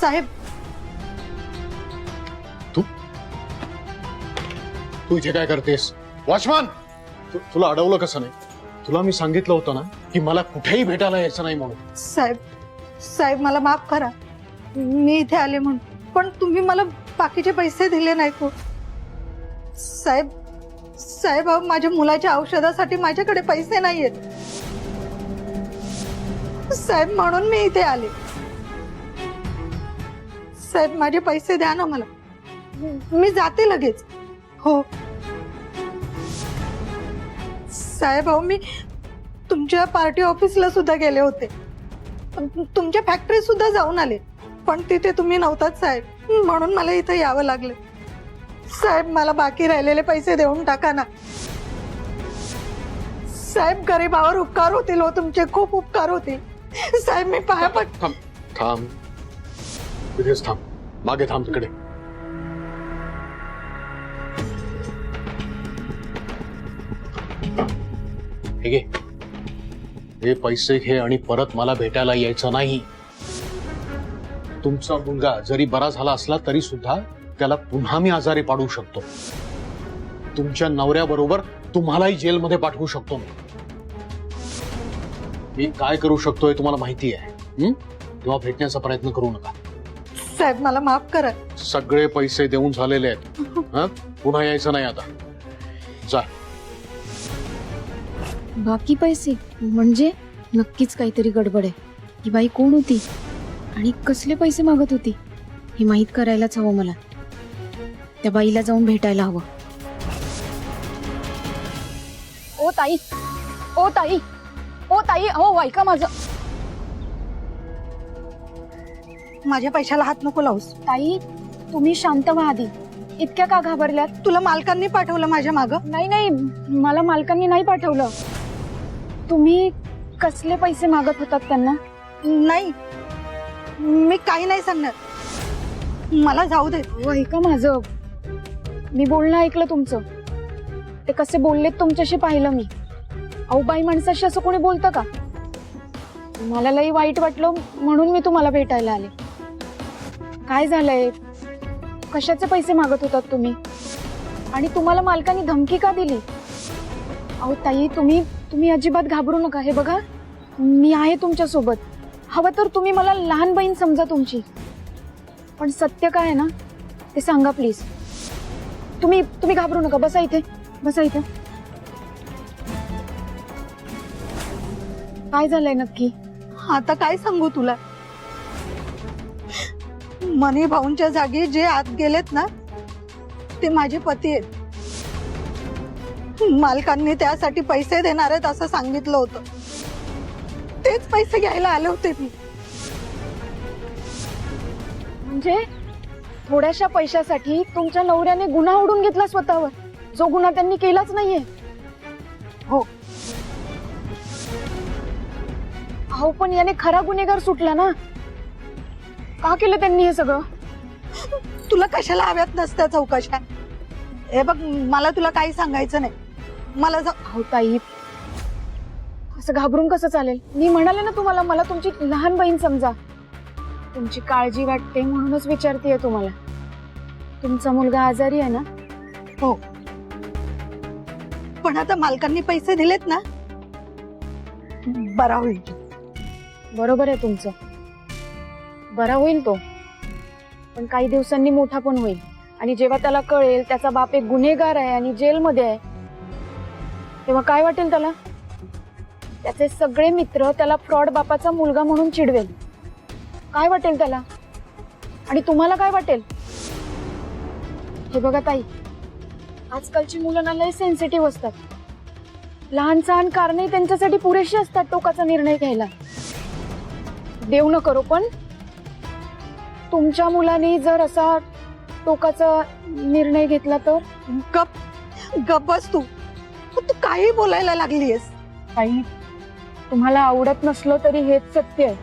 साहेब तू तू इथे काय करतेस? वॉचमन, तुला अडवलं कसं नाही? तुला मी सांगितलं होतं ना की मला कुठेही भेटायला यायचं नाही म्हणून. साहेब साहेब मला माफ करा, मी इथे आले म्हणून, पण तुम्ही मला बाकीचे पैसे दिले नाही को. साहेब साहेब अहो, माझ्या मुलाच्या औषधासाठी माझ्याकडे पैसे नाहीयेत साहेब, म्हणून मी इथे आले. साहेब माझे पैसे द्या ना मला, मी जाते लगेच. हो साहेब अहो, मी तुमच्या पार्टी ऑफिसला सुद्धा गेले होते, तुमच्या फॅक्टरी सुद्धा जाऊन आले, पण तिथे तुम्ही नव्हताच साहेब, म्हणून मला इथे यावं लागलं. साहेब मला बाकी राहिलेले पैसे देऊन टाका ना साहेब, गरीबावर उपकार होतील हो तुमचे, खूप उपकार होतील साहेब. मी पाया पड. थांब थांब, तिथेच थांब, मागे थांब तिकडे. हे घे, हे पैसे घे आणि परत मला भेटायला यायचं नाही. तुमचा मुलगा जरी बरा झाला असला तरी सुद्धा त्याला पुन्हा मी आजारी पाडू शकतो. तुमच्या नवऱ्याबरोबर तुम्हालाही जेलमध्ये पाठवू शकतो. मी काय करू शकतोय तुम्हाला माहिती आहे. तेव्हा भेटण्याचा प्रयत्न करू नका. साहेब मला माफ करा. सगळे पैसे देऊन झालेले आहेत. पुन्हा यायचं नाही आता. जा. बाकी पैसे म्हणजे नक्कीच काहीतरी गडबड आहे. ही बाई कोण होती आणि कसले पैसे मागत होती हे माहित करायलाच हवं मला. त्या बाईला जाऊन भेटायला हवं. ओ ताई, ओ ताई, ओ ताई, हो ऐका माझं. माझ्या पैशाला हात नको लावूस. ताई तुम्ही शांत व्हा आधी. इतक्या का घाबरल्यात? तुला मालकांनी पाठवलं माझ्या माग? नाही नाही, मला मालकांनी नाही पाठवलं. तुम्ही कसले पैसे मागत होतात त्यांना? नाही, मी काही नाही सांगणार, मला जाऊ दे. हो ऐका माझं, मी बोलणं ऐकलं तुमचं. ते कसे बोललेत तुमच्याशी पाहिलं मी. अहो बाई माणसाशी असं कोणी बोलतं का? मला लई वाईट वाटलं म्हणून मी तुम्हाला भेटायला आले. काय झालंय? कशाचे पैसे मागत होतात तुम्ही? आणि तुम्हाला मालकाने धमकी का दिली? अहो ताई तुम्ही अजिबात घाबरू नका. हे बघा, मी आहे तुमच्या सोबत. हवं तर तुम्ही मला लहान बहीण समजा तुमची, पण सत्य काय आहे ना ते सांगा प्लीज. तुम्ही घाबरू नका. बसा इथे, बसा इथे. काय झालंय नक्की? आता काय सांगू तुला? मनी भाऊंच्या जागी जे आत गेलेत ना ते माझे पती आहेत. मालकांनी त्यासाठी पैसे देणार आहेत असं सांगितलं होतं. तेच पैसे घ्यायला आले होते मी. म्हणजे थोड्याशा पैशासाठी तुमच्या नवऱ्याने गुन्हा ओढून घेतला स्वतःवर, जो गुन्हा त्यांनी केलाच नाहीये. हो. अहो पण याने खरा गुन्हेगार सुटला ना. का केलं त्यांनी हे सगळं? तुला कशाला हव्यात नसत्या चौकशा? हे बघ, मला तुला काही सांगायचं नाही. मला अहो ताई, असं घाबरून कसं चालेल? मी म्हणाले ना तुम्हाला, मला तुमची लहान बहीण समजा. तुमची काळजी वाटते म्हणूनच विचारतेय तुम्हाला. तुमचा मुलगा आजारी आहे ना? हो, पण आता मालकांनी पैसे दिलेत ना, बरा होईल. बरोबर आहे तुमचं, बरा होईल तो. पण काही दिवसांनी मोठा पण होईल. आणि जेव्हा त्याला कळेल त्याचा बाप एक गुन्हेगार आहे आणि जेलमध्ये आहे, तेव्हा काय वाटेल त्याला? त्याचे सगळे मित्र त्याला फ्रॉड बापाचा मुलगा म्हणून चिडवेल. काय वाटेल त्याला? आणि तुम्हाला काय वाटेल? हे बघा ताई, आजकालची मुलं ना लय सेन्सिटिव्ह असतात. लहान सहान कारणे त्यांच्यासाठी पुरेशी असतात टोकाचा निर्णय घ्यायला. देव न करो, पण तुमच्या मुलाने जर असा टोकाचा निर्णय घेतला तर? गप बस तू. तू काही बोलायला लागलीयस. ताई, तुम्हाला आवडत नसलं तरी हेच सत्य आहे.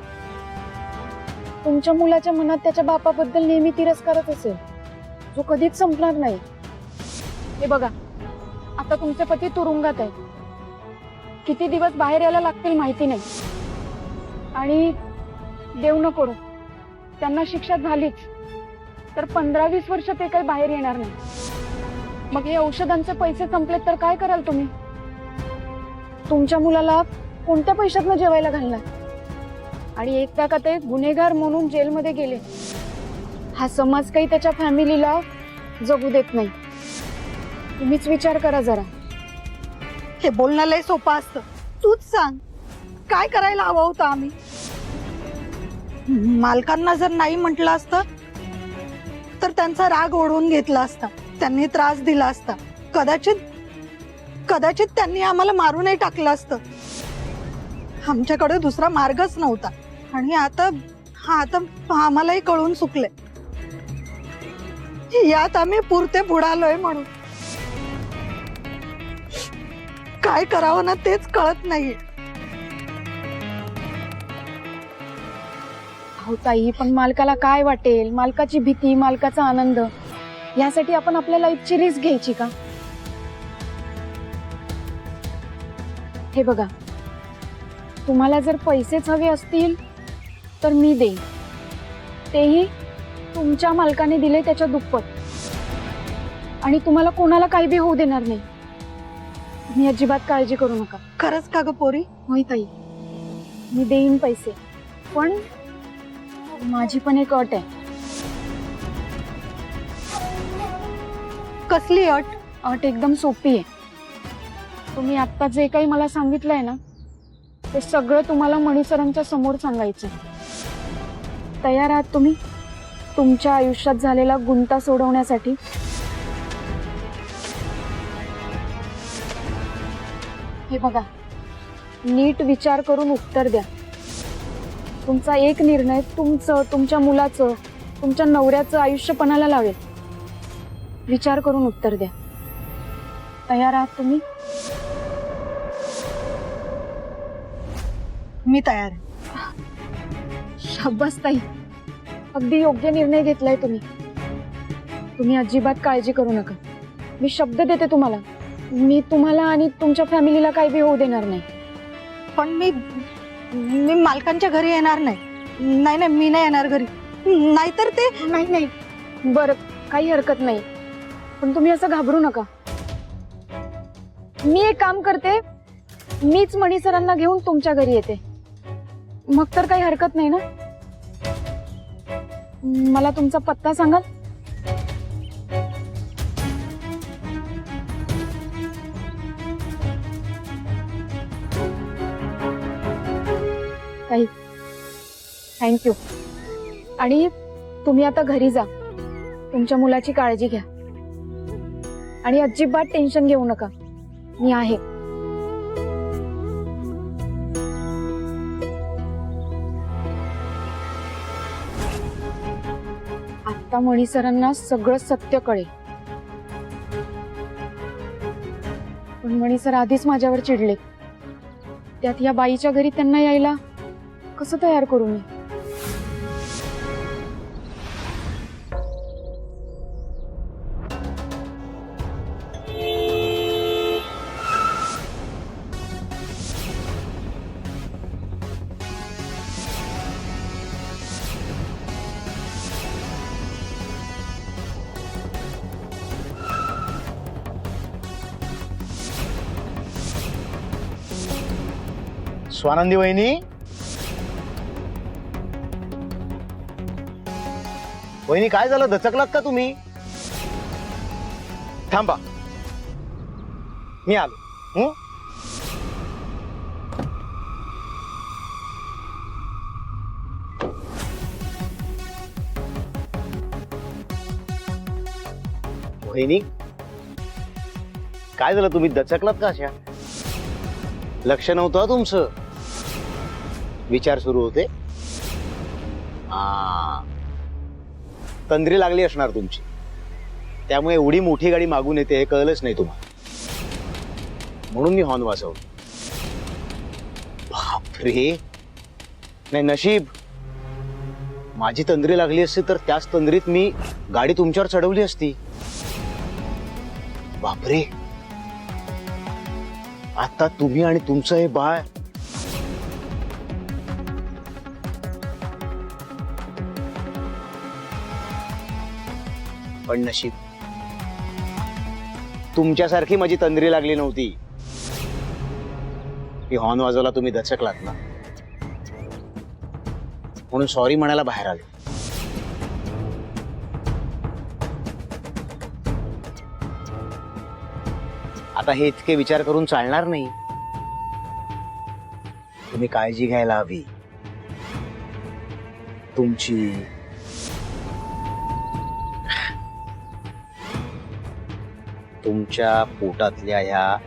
तुमच्या मुलाच्या मनात त्याच्या बापाबद्दल नेहमी तिरस्कारच असेल, जो कधीच संपणार नाही. हे बघा, आता तुमचे पती तुरुंगात आहे. किती दिवस बाहेर यायला लागतील माहिती नाही. आणि देव न करो त्यांना शिक्षा झालीच तर 15-20 वर्ष ते काही बाहेर येणार नाही. मग हे औषधांचे पैसे संपलेत तर काय कराल तुम्ही? तुमच्या मुलाला कोणत्या पैशातनं जेवायला घालणार? आणि एकदा का ते गुन्हेगार म्हणून जेलमध्ये गेले, हा समाज काही त्याच्या फॅमिलीला जगू देत नाही. तुम्हीच विचार करा जरा. हे बोलणं लय सोपं असतं. तूच सांग, काय करायला हवं होतं आम्ही? मालकांना जर नाही म्हटलं असतं तर त्यांचा राग ओढून घेतला असता, त्यांनी त्रास दिला असता, कदाचित त्यांनी आम्हाला मारूनही टाकलं असतं. आमच्याकडे दुसरा मार्गच नव्हता. आणि आता आम्हालाही कळून चुकले, यात आम्ही पुरते बुडालोय. म्हणून काय करावं ना तेच कळत नाहीये. हो ताई, पण मालकाला काय वाटेल? मालकाची भीती, मालकाचा आनंद, यासाठी आपण आपल्या लाईफची रिस्क घ्यायची का? हे बघा, तुम्हाला जर पैसेच हवे असतील तर मी देईन, तेही तुमच्या मालकाने दिले त्याच्या दुप्पट. आणि तुम्हाला कोणाला काही बी होऊ देणार नाही. तुम्ही अजिबात काळजी करू नका. खरंच का ग पोरी? होय ताई, मी देईन पैसे, पण माझी पण एक अट आहे. कसली अट? अट एकदम सोपी आहे. तुम्ही आता जे काही मला सांगितलंय ना, ते सगळं तुम्हाला मणी सरांच्या समोर सांगायचं. तयार आहात तुम्ही तुमच्या आयुष्यात झालेला गुंता सोडवण्यासाठी? हे बघा, नीट विचार करून उत्तर द्या. तुमचा एक निर्णय तुमचं, तुमच्या मुलाचं, तुमच्या नवऱ्याचं आयुष्य पणाला लावेल. विचार करून उत्तर द्या. तयार आहात तुम्ही? मी तयार आहे. शाबास ताई, अगदी योग्य निर्णय घेतलाय तुम्ही. तुम्ही अजिबात काळजी करू नका. मी शब्द देते तुम्हाला, मी तुम्हाला आणि तुमच्या फॅमिलीला काही बी होऊ देणार नाही. पण मी मालकांच्या घरी येणार नाही. नाही, मी नाही येणार घरी. नाहीतर ते नाही, बरं, काही हरकत नाही, पण तुम्ही असं घाबरू नका. मी एक काम करते, मीच मणी सरांना घेऊन तुमच्या घरी येते. मग तर काही हरकत नाही ना? मला तुमचा पत्ता सांगाल? काही थँक्यू. आणि तुम्ही आता घरी जा, तुमच्या मुलाची काळजी घ्या आणि अजिबात टेन्शन घेऊ नका. मी आहे. आता मणी सरांना सगळं सत्य कळेल. पण मणी सर आधीच माझ्यावर चिडले. त्यात या बाईच्या घरी त्यांना यायला कसं तयार करू मी? स्वानंदी वहिनी, वहिनी काय झालं? दचकलात का तुम्ही? थांबा, मी आलो. वहिनी काय झालं? तुम्ही दचकलात का अशा? लक्ष नव्हतं तुमचं? विचार सुरू होते. तंद्री लागली असणार तुमची, त्यामुळे एवढी मोठी गाडी मागून येते हे कळलंच नाही तुम्हाला, म्हणून मी हॉर्न वाजवलं. बापरे, नाही नशीब. माझी तंद्री लागली असती तर त्याच तंद्रीत मी गाडी तुमच्यावर चढवली असती. बापरे, आता तुम्ही आणि तुमचं हे बाळ. पण नशीब तुमच्यासारखी माझी तंद्री लागली नव्हती. की हॉर्न वाजवला तुम्ही दचकलात ना, म्हणून सॉरी म्हणायला बाहेर आले. आता हे इतके विचार करून चालणार नाही. तुम्ही काळजी घ्यायला हवी तुमची. तुमच्या पोटातल्या ह्या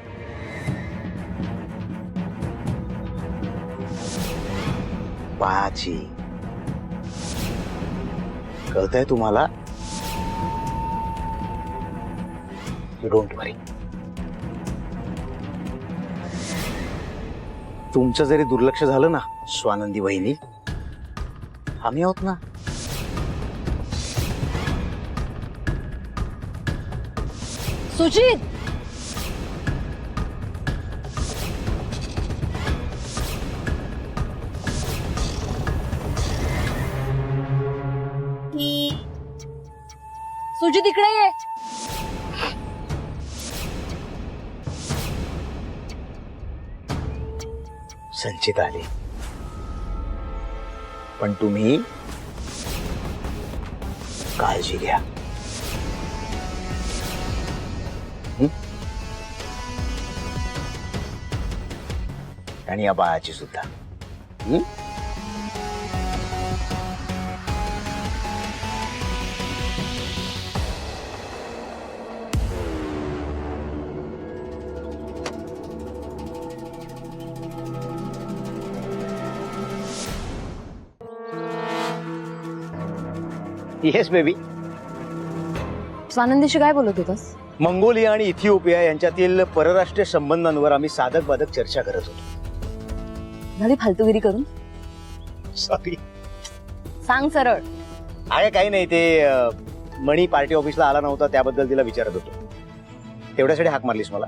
बाळाची. कळतंय तुम्हाला? डोंट वरी. तुमचं जरी दुर्लक्ष झालं ना स्वानंदी वहिनी, आम्ही आहोत ना. सुजित, सुजित इकडे ये. संचित आली, पण तुम्ही काळजी घ्या. आणि या बाळाची सुद्धा. Yes baby. स्वानंदीशी काय बोलत होतास? मंगोलिया आणि इथिओपिया यांच्यातील परराष्ट्रीय संबंधांवर आम्ही साधक बाधक चर्चा करत होतो. झाली फालतूगिरी करून? सॉरी. सांग सरळ. आहे काही नाही, ते मणी पार्टी ऑफिसला आला नव्हता त्याबद्दल तिला विचारत होतो. तेवढ्यासाठी हाक मारलीस मला?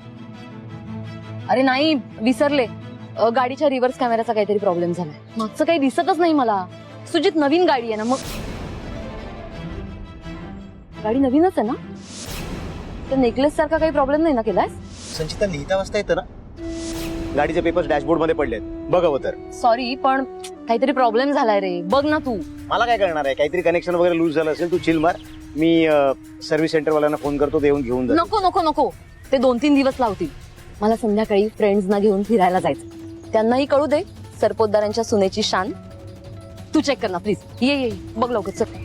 अरे नाही, विसरले. गाडीच्या रिव्हर्स कॅमेराचा काहीतरी प्रॉब्लेम झालाय. मागचं काही दिसतच नाही मला. सुजित, नवीन गाडी आहे ना? मग गाडी नवीनच आहे ना? तर नेकलेस सारखा काही प्रॉब्लेम नाही ना केलाय? संचिता, लिहिता वाचता येतं ना? गाडीचे पेपर्स डॅशबोर्ड मध्ये पडलेत, बघावं तर. सॉरी, पण काहीतरी प्रॉब्लेम झालाय रे. बघ ना तू. मला काय करणार आहे? काहीतरी कनेक्शन वगैरे लूज झालं असेल, तू चिल मार. मी सर्व्हिस सेंटर वाल्यांना फोन करतो, ते येऊन घेऊन जातो. नको नको नको, ते 2-3 दिवस लावतील. मला संध्याकाळी फ्रेंड्सना घेऊन फिरायला जायचं. त्यांनाही कळू दे सरपोतदारांच्या सुनेची शान. तू चेक कर ना प्लीज. ये ये, बघ लवकर चल.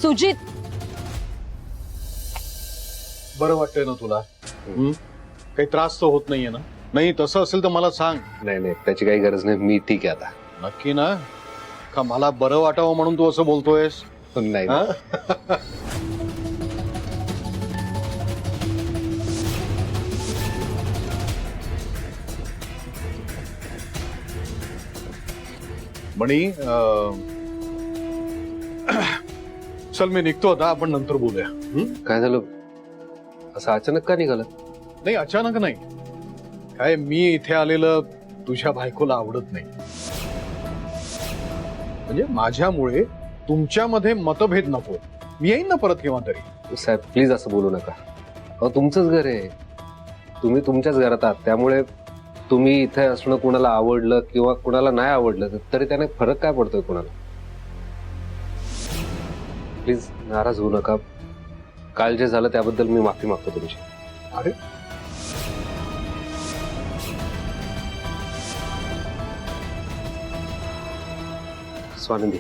सुजित, बरं वाटतंय ना तुला? काही त्रास तर होत नाहीये ना? नाही तसं असेल तर मला सांग. नाही नाही, त्याची काही गरज नाही. मी ठीक आहे आता. नक्की ना? का मला बरं वाटावं म्हणून तू असं बोलतोयस? नाही हा? मणी, चल मी निघतो आता, आपण नंतर बोलूया. काय झालं? असं अचानक का निघालं? नाही अचानक नाही, काय मी इथे आलेलं तुझ्या बायकोला आवडत नाही. म्हणजे माझ्यामुळे तुमच्यामध्ये मतभेद नको. मी येईन ना परत केव्हा तरी. साहेब प्लीज असं बोलू नका. अहो तुमचंच घर आहे, तुम्ही तुमच्याच घरात आहात. त्यामुळे तुम्ही इथे असणं कुणाला आवडलं किंवा कुणाला नाही आवडलं तरी त्याने फरक काय पडतोय कुणाला? प्लीज नाराज होऊ नका. काल जे झालं त्याबद्दल मी माफी मागतो तुमची. अरे स्वानंदी,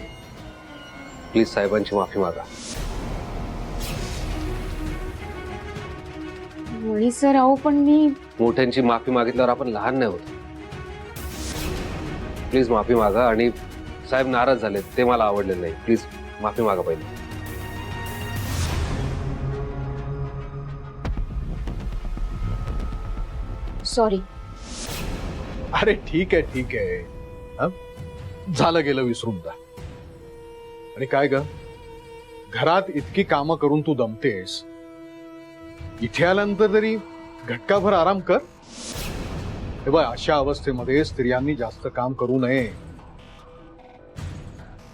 प्लीज साहेबांची माफी मागा. वळी सर, अहो पण मी मोठ्यांची माफी मागितल्यावर आपण लहान नाही होत. प्लीज माफी मागा. आणि साहेब नाराज झाले ते मला आवडले नाही. प्लीज माफी मागा पहिले. सॉरी. अरे ठीक आहे ठीक आहे, हं? झालं गेलं विसरून जा. आणि काय ग, घरात इतकी कामं करून तू दमतेस, इथे आल्यानंतर तरी घटकाभर आराम कर. हे बघ, अशा अवस्थेमध्ये स्त्रियांनी जास्त काम करू नये.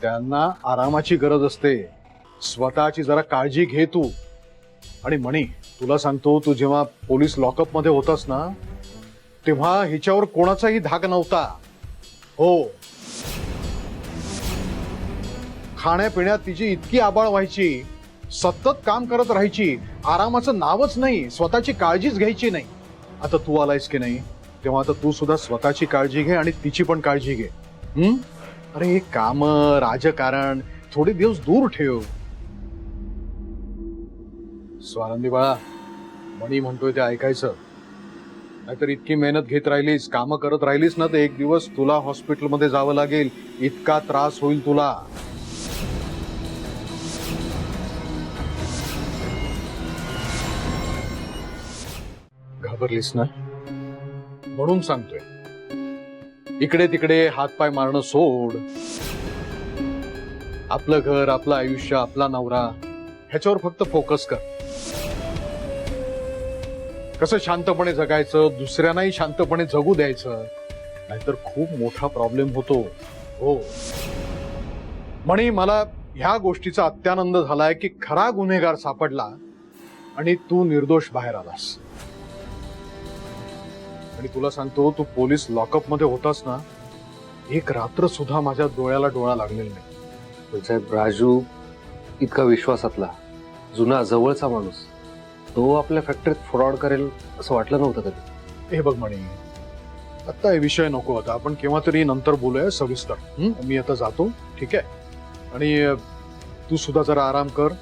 त्यांना आरामाची गरज असते. स्वतःची जरा काळजी घे तू. आणि मणी, तुला सांगतो, तू जेव्हा पोलीस लॉकअप मध्ये होतास ना, तेव्हा हिच्यावर कोणाचाही धाक नव्हता. हो, खाण्यापिण्यात तिची इतकी आबाळ व्हायची, सतत काम करत राहायची, आरामाचं नावच नाही, स्वतःची काळजीच घ्यायची नाही. आता तू आलायस की नाही, तेव्हा आता तू सुद्धा स्वतःची काळजी घे आणि तिची पण काळजी घे. अरे हे काम, राजकारण थोडे दिवस दूर ठेव. स्वानंदी बाळा, मणी म्हणतोय ते ऐकायचं. नाहीतर इतकी मेहनत घेत राहिलीस, कामं करत राहिलीस ना, तर एक दिवस तुला हॉस्पिटलमध्ये जावं लागेल. इतका त्रास होईल तुला. घाबरलीस ना, म्हणून सांगतोय, इकडे तिकडे हातपाय मारणं सोड. आपलं घर, आपलं आयुष्य, आपला नवरा, ह्याच्यावर फक्त फोकस कर. कसं शांतपणे जगायचं, दुसऱ्यांनाही शांतपणे जगू द्यायचं, नाहीतर खूप मोठा प्रॉब्लेम होतो. हो म्हणे, मला ह्या गोष्टीचा अत्यानंद झालाय की खरा गुन्हेगार सापडला आणि तू निर्दोष बाहेर आलास. आणि तुला सांगतो, तू पोलीस लॉकअप मध्ये होतास ना, एक रात्र सुद्धा माझ्या डोळ्याला डोळा लागलेला नाही. पण साहेब, राजू इतका विश्वासातला, जुना, जवळचा माणूस, तो आपल्या फॅक्टरीत फ्रॉड करेल असं वाटलं नव्हतं कधी. हे बघ म्हणे, आता हे विषय नको होता, आपण केव्हा तरी नंतर बोलूया सविस्तर. मी आता जातो, ठीक आहे? आणि तू सुद्धा जरा आराम कर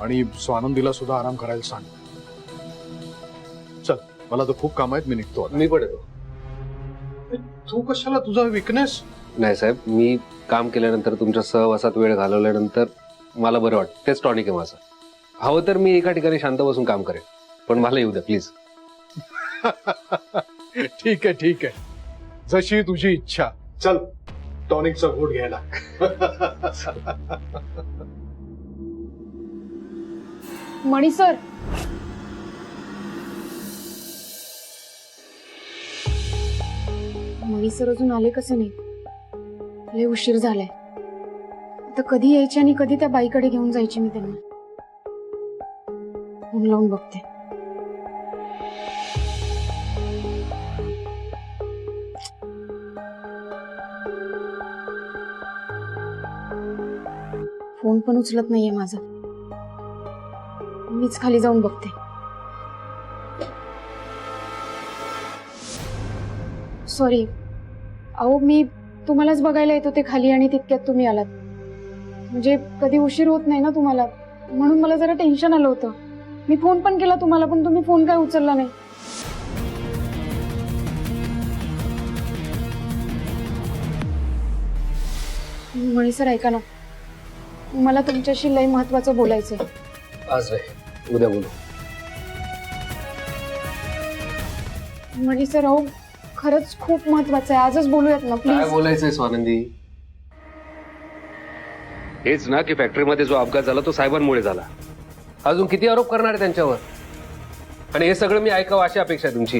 आणि स्वानंदीला सुद्धा आराम करायला सांग. चल, मला तर खूप काम आहेत, मी निघतो आता. मी पण येतो. तू कशाला, तुझा विकनेस? नाही साहेब, मी काम केल्यानंतर, तुमच्या सहवासात वेळ घालवल्यानंतर मला बरं वाटतं. तेच टॉनिक आहे माझं. हवं तर मी एका ठिकाणी शांत बसून काम करेन, पण मला येऊ द्या प्लीज. ठीक आहे, ठीक आहे, जशी तुझी इच्छा. चल, टॉनिकचा घोट घ्यायला. मणी सर, मणी सर अजून आले कसं नाही? लय उशीर झालाय. आता कधी यायचे आणि कधी त्या बाईकडे घेऊन जायची मी त्यांना? फोन लावून बघते. फोन पण उचलत नाहीये माझा. मीच खाली जाऊन बघते. सॉरी, अहो मी तुम्हालाच बघायला येत होते खाली आणि तितक्यात तुम्ही आलात. म्हणजे कधी उशीर होत नाही ना तुम्हाला, म्हणून मला जरा टेन्शन आलं होतं. मी फोन पण केला तुम्हाला, पण तुम्ही फोन काय उचलला नाही. मणी सर, ऐका ना, मला तुमच्याशी लय महत्वाचं बोलायचंय. आज नाही, उद्या बोलू. मणी सर, अहो खरंच खूप महत्वाचं आहे, आजच बोलूयात ना काय प्लीज. बोलायचंय स्वानंदी? हेच ना की फॅक्टरीमध्ये जो अपघात झाला तो साहेबांमुळे झाला. अजून किती आरोप करणार आहे त्यांच्यावर? आणि हे सगळं मी ऐकावं अशी अपेक्षा आहे तुमची?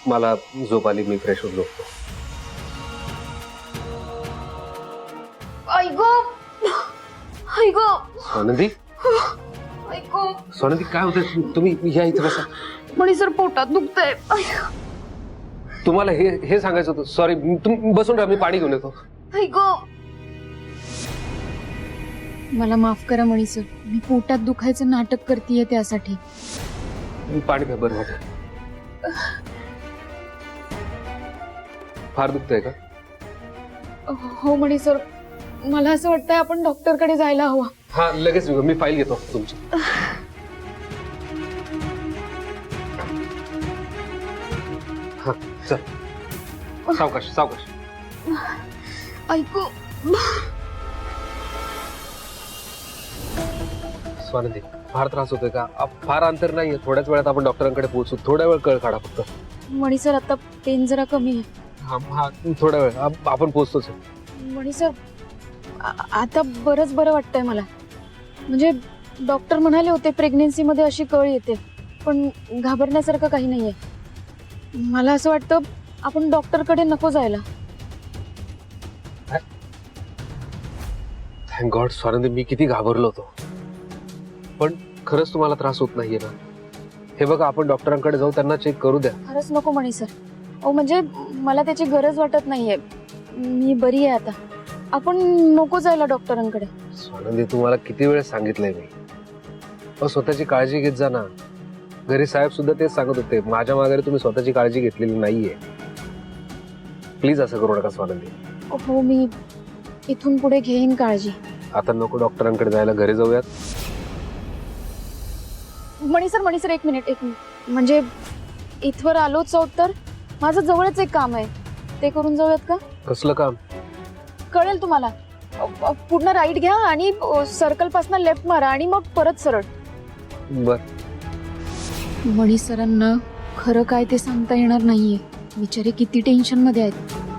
मला झोप आली, मी फ्रेश होऊन झोपतो. ऐगो ऐगो स्वानंदी, ऐगो स्वानंदी काय होतं? तुम्ही या इथे बसा. मणी सर, पोटात दुखतंय. तुम्हाला हे सांगायचं होतं. सॉरी, तुम्ही बसून राहा, मी पाणी घेऊन येतो. ऐगो, मला माफ करा मणी सर, मी पोटात दुखायचं नाटक करतेय त्यासाठी. पाणी प्या, बरं वाटत. फार दुखतंय का? हो मणी सर, मला असं वाटतंय आपण डॉक्टरकडे जायला हवं. हा, लगेच मी फाईल घेतो तुमची. हा, चल, सावकाश सावकाश. ऐकू, स्वानंदी, फार त्रास होतोय का? फार अंतर नाहीये, थोड्याच वेळात आपण डॉक्टरांकडे पोहोचू. थोड्या वेळ कळ काढा फक्त. मणी सर, आता पेन जरा कमी आहे. हा हा, थोड्या वेळ आपण पोहोचतोच. मणी सर, आता बरंच बरं वाटतंय मला. म्हणजे डॉक्टर म्हणाले होते प्रेग्नेन्सीमध्ये अशी कळ येते, पण घाबरण्यासारखं काही नाहीये. मला असं वाटतं आपण डॉक्टरकडे नको जायला. थँक गॉड स्वानंदी, मी किती घाबरलो होतो. पण खरंच तुम्हाला त्रास होत नाहीये ना? हे बघा, आपण डॉक्टरांकडे जाऊ, त्यांना चेक करू द्या. खरंच नको मणी सर. अहो म्हणजे मला त्याची गरज वाटत नाहीये. मी बरी आहे आता. आपण नको जायला डॉक्टरांकडे. स्वानंदी, तुम्हाला किती वेळ सांगितलंय मी. स्वतःची काळजी घेत जा ना. घरी साहेब सुद्धा तेच सांगत होते, माझ्या मागे तुम्ही स्वतःची काळजी घेतलेली नाहीये. प्लीज असं करू नका स्वानंदी. हो, मी इथून पुढे घेईन काळजी. आता नको डॉक्टरांकडे जायला, घरी जाऊयात. मणी सर एक मिनिट. म्हणजे इथवर आलोच आहोत तर माझं जवळच एक काम आहे, ते करून जाऊयात का? कसलं काम? कळेल तुम्हाला. पूर्ण राईट घ्या आणि सर्कल पासून लेफ्ट मारा आणि मग परत सरळ. बर. मणी सरांना खरं काय ते सांगता येणार नाहीये. बिचारे किती टेन्शन मध्ये आहेत.